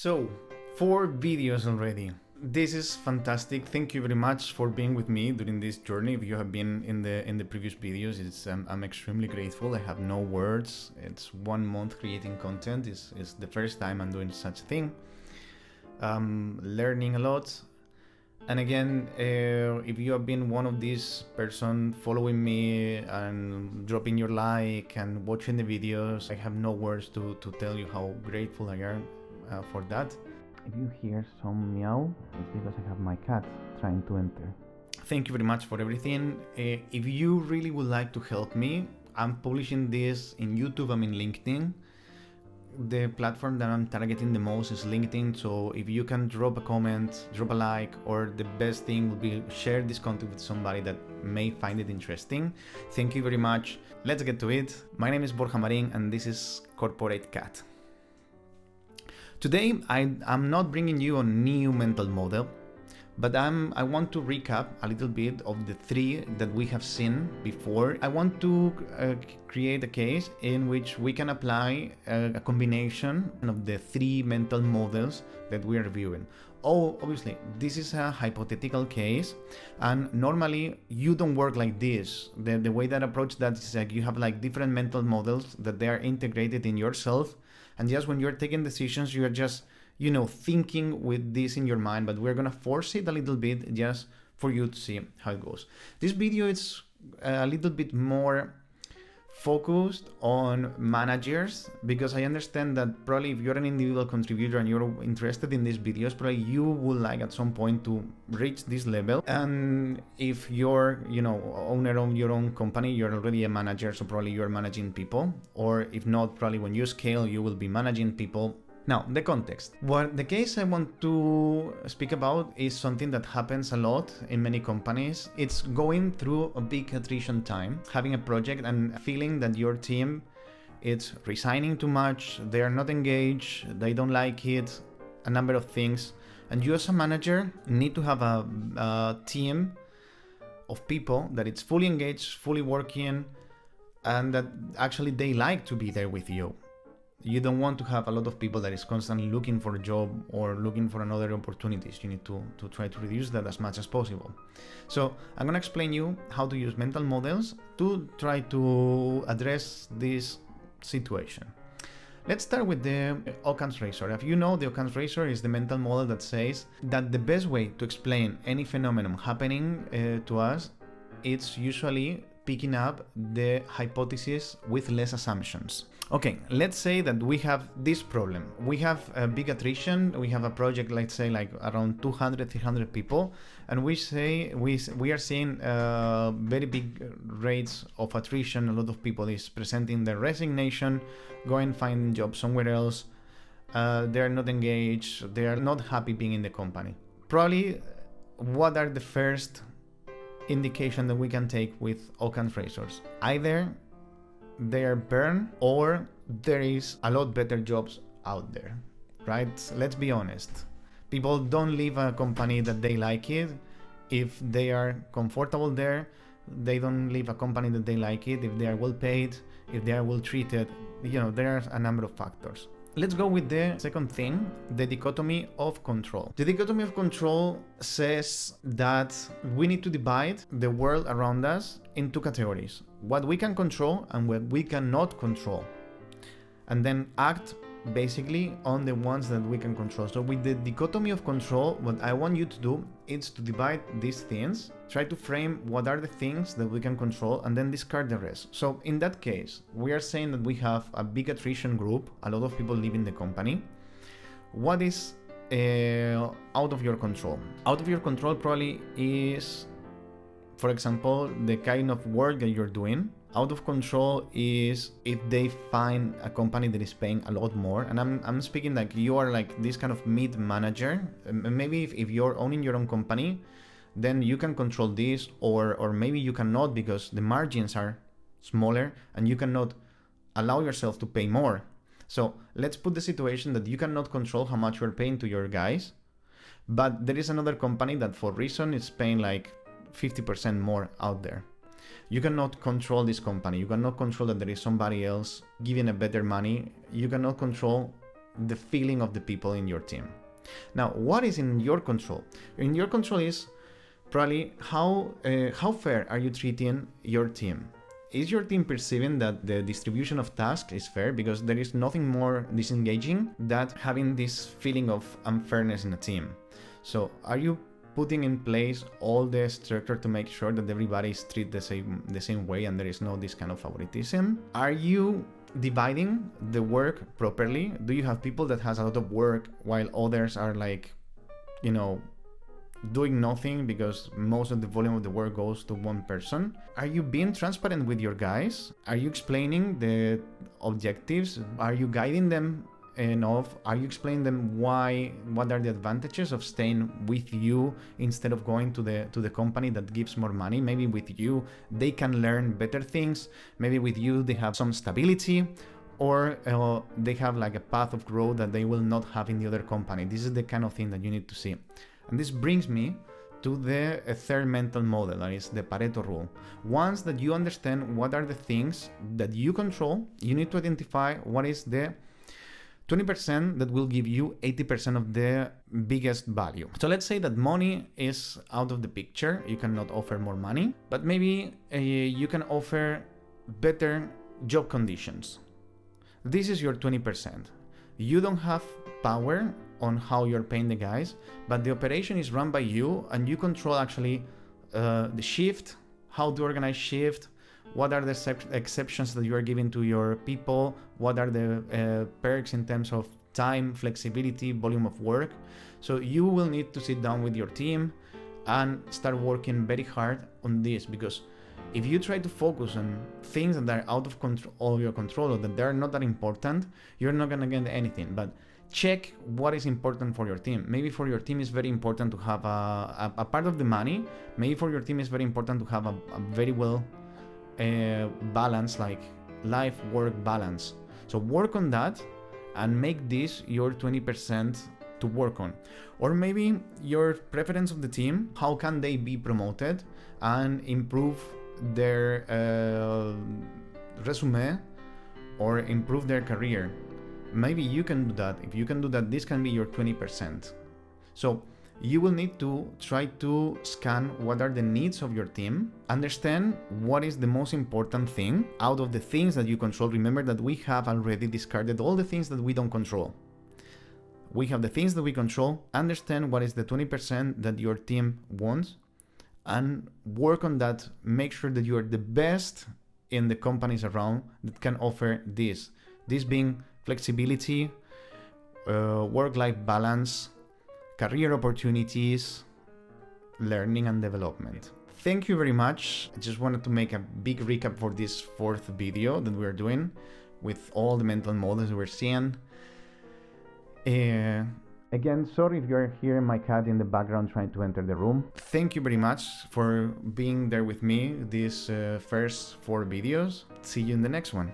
So, 4 videos already. This is fantastic. Thank you very much for being with me during this journey. If you have been in the previous videos, I'm extremely grateful. I have no words. It's 1 month creating content. It's the first time I'm doing such a thing. Learning a lot. And again, if you have been one of these person following me and dropping your like and watching the videos, I have no words to tell you how grateful I am for that. If you hear some meow, it's because I have my cat trying to enter. Thank you very much for everything. If you really would like to help me, I'm publishing this in YouTube, I'm in LinkedIn. The platform that I'm targeting the most is LinkedIn, so if you can drop a comment, drop a like, or the best thing would be share this content with somebody that may find it interesting. Thank you very much. Let's get to it. My name is Borja Marin and this is Corporate Cat. Today, I'm not bringing you a new mental model, but I want to recap a little bit of the 3 that we have seen before. I want to create a case in which we can apply a combination of the 3 mental models that we are reviewing. Obviously, this is a hypothetical case, and normally you don't work like this. The way that I approach that is like you have like different mental models that they are integrated in yourself, and just when you're taking decisions, you are just thinking with this in your mind, but we're gonna force it a little bit just for you to see how it goes. This video is a little bit more focused on managers, because I understand that probably if you're an individual contributor and you're interested in these videos, probably you would like at some point to reach this level. And if you're, owner of your own company, you're already a manager, so probably you're managing people, or if not, probably when you scale, you will be managing people. Now, the context. The case I want to speak about is something that happens a lot in many companies. It's going through a big attrition time, having a project and feeling that your team is resigning too much, they are not engaged, they don't like it, a number of things. And you as a manager need to have a team of people that it's fully engaged, fully working, and that actually they like to be there with you. You don't want to have a lot of people that is constantly looking for a job or looking for another opportunities. You need to try to reduce that as much as possible. So I'm going to explain you how to use mental models to try to address this situation. Let's start with the Occam's razor. If you know, the Occam's razor is the mental model that says that the best way to explain any phenomenon happening to us, it's usually picking up the hypothesis with less assumptions. Okay, let's say that we have this problem. We have a big attrition. We have a project, let's say like around 200, 300 people. And we are seeing very big rates of attrition. A lot of people is presenting their resignation, going find jobs somewhere else. They are not engaged. They are not happy being in the company. Probably, what are the first indication that we can take with Occam's razors? Either they are burned or there is a lot better jobs out there, right? Let's be honest. People don't leave a company that they like it if they are comfortable there. They don't leave a company that they like it if they are well paid, if they are well treated. There are a number of factors. Let's go with the second thing, the dichotomy of control. The dichotomy of control says that we need to divide the world around us in 2 categories: what we can control and what we cannot control, and then act basically on the ones that we can control. So with the dichotomy of control, what I want you to do is to divide these things, try to frame what are the things that we can control, and then discard the rest. So in that case, we are saying that we have a big attrition group, a lot of people leaving the company. What is out of your control? Out of your control probably is, for example, the kind of work that you're doing. Out of control is if they find a company that is paying a lot more. And I'm speaking like you are like this kind of mid-manager. Maybe if you're owning your own company, then you can control this, or maybe you cannot because the margins are smaller and you cannot allow yourself to pay more. So let's put the situation that you cannot control how much you're paying to your guys, but there is another company that for reason is paying like 50% more out there. You cannot control this company. You cannot control that there is somebody else giving a better money. You cannot control the feeling of the people in your team. Now, what is in your control? In your control is probably how fair are you treating your team? Is your team perceiving that the distribution of tasks is fair? Because there is nothing more disengaging than having this feeling of unfairness in a team. So are you putting in place all the structure to make sure that everybody is treated the same way and there is no this kind of favoritism? Are you dividing the work properly? Do you have people that has a lot of work while others are like, you know, doing nothing because most of the volume of the work goes to one person? Are you being transparent with your guys? Are you explaining the objectives? Are you guiding them enough? Are you explaining them what are the advantages of staying with you instead of going to the company that gives more money? Maybe with you they can learn better things. Maybe with you they have some stability, or they have like a path of growth that they will not have in the other company. This is the kind of thing that you need to see. And this brings me to the third mental model, that is the Pareto Rule. Once that you understand what are the things that you control, you need to identify what is the 20% that will give you 80% of the biggest value. So let's say that money is out of the picture. You cannot offer more money, but maybe you can offer better job conditions. This is your 20%. You don't have power on how you're paying the guys, but the operation is run by you and you control actually the shift, how to organize shift, what are the exceptions that you are giving to your people, what are the perks in terms of time, flexibility, volume of work. So you will need to sit down with your team and start working very hard on this, because if you try to focus on things that are out of control, or your control, or that they're not that important, you're not gonna get anything. But check what is important for your team. Maybe for your team it's very important to have a part of the money. Maybe for your team it's very important to have a very well balance, like life-work balance. So work on that and make this your 20% to work on. Or maybe your preference of the team, how can they be promoted and improve their resume or improve their career. Maybe you can do that. If you can do that, this can be your 20%. So you will need to try to scan what are the needs of your team, understand what is the most important thing out of the things that you control. Remember that we have already discarded all the things that we don't control. We have the things that we control. Understand what is the 20% that your team wants and work on that. Make sure that you are the best in the companies around that can offer this. This being flexibility, work-life balance, career opportunities, learning and development. Thank you very much. I just wanted to make a big recap for this fourth video that we're doing with all the mental models we're seeing. Again, sorry if you're hearing my cat in the background trying to enter the room. Thank you very much for being there with me these first 4 videos. See you in the next one.